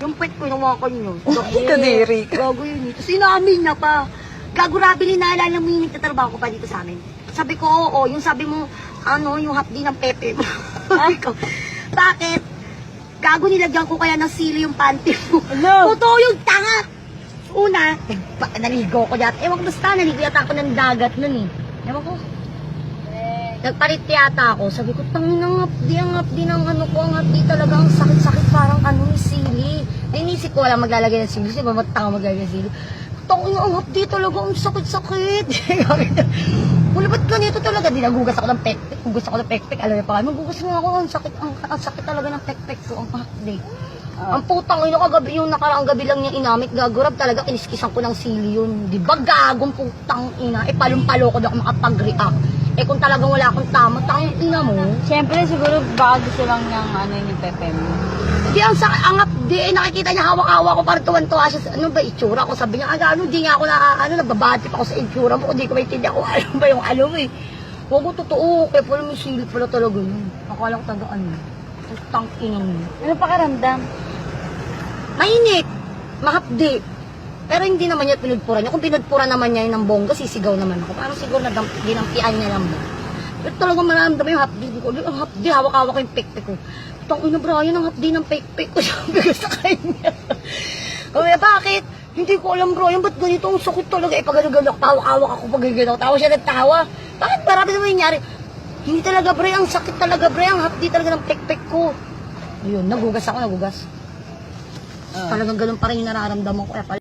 Yung pet ko, inawakan yun. Kadiri ka. Gago yun. Tapos inamin niya pa. Gago Rabili, naalala mo yung nagtatrabaho ko pa dito sa amin. Sabi ko, oo, yung sabi mo, yung hapdi ng pepe mo. Sabi ko, bakit? Gago, nilagyan ko kaya ng sili yung panty mo. Hello? Totoo yung tanga. Una, naligo ko yata. Ewan ko basta, naligo yata ako ng dagat nun eh. Ewan ko. Nagpalit yata ako. Sabi ko, tangin ang hapdi ng ang hapdi talaga. Ang sakit-sakit parang sili. Inisip ko, wala maglalagay ng sili. Kasi ba matanga maglalagay ng sili? Tangin ang hapdi talaga. Ang sakit-sakit. Wala ba't ganito talaga? Di nagugas ako ng pekpek. Gugas ako ng pekpek. Alam niyo pa kayo, magugas mo ako. Ang sakit talaga ng pekpek ko. Ang hapdi. Ang putang ino kagabi, yung nakaraang gabi lang niya inamit, gagurab talaga, kiniskisan ko ng sili yun. Di ba gagong putang ina? Palumpalo ko na ako makapag-react. Kung talagang wala akong tama, tanging ina mo. Siyempre, siguro baka gusto lang niyang yung pepe mo. Di ang di nakikita niya hawak-hawak ko, parang tuwan-tuwa siya. Ano ba itsura ko? Sabi niya, di nga ako nagbabati pa ako sa itsura mo, hindi ko maintindihan kung ano ba yung eh. Huwag ko totoo, kaya pala may silip pala talaga yun. Akala ko tagaan yun. Putang ina mo. Ano pakiramdam? Mainit, mahapdi. Pero hindi naman niya pinudpura niya. Kung pinudpura naman niya ng bongga, sisigaw naman ako. Parang siguro na dinampian niya lang. Pero talagang maramdaman yung hapdi ko. Ang hapdi, hawak-hawak ko yung pekpek ko. Tang ina Brian, ang hapdi ng pekpek ko. Sabi ko sa kanya. Kaya bakit? Hindi ko alam Brian, ba't ganito? Ang sakit talaga. Pag-gano'n, hawak-hawak ako pag-gano'n. Tawa siya nagtawa. Bakit marami naman nangyari? Hindi talaga Brian, ang sakit talaga Brian. Ang hapdi talaga ng pekpek ko. Ayun, nagugas ako. Talagang ganun pa rin yung nararamdaman ko.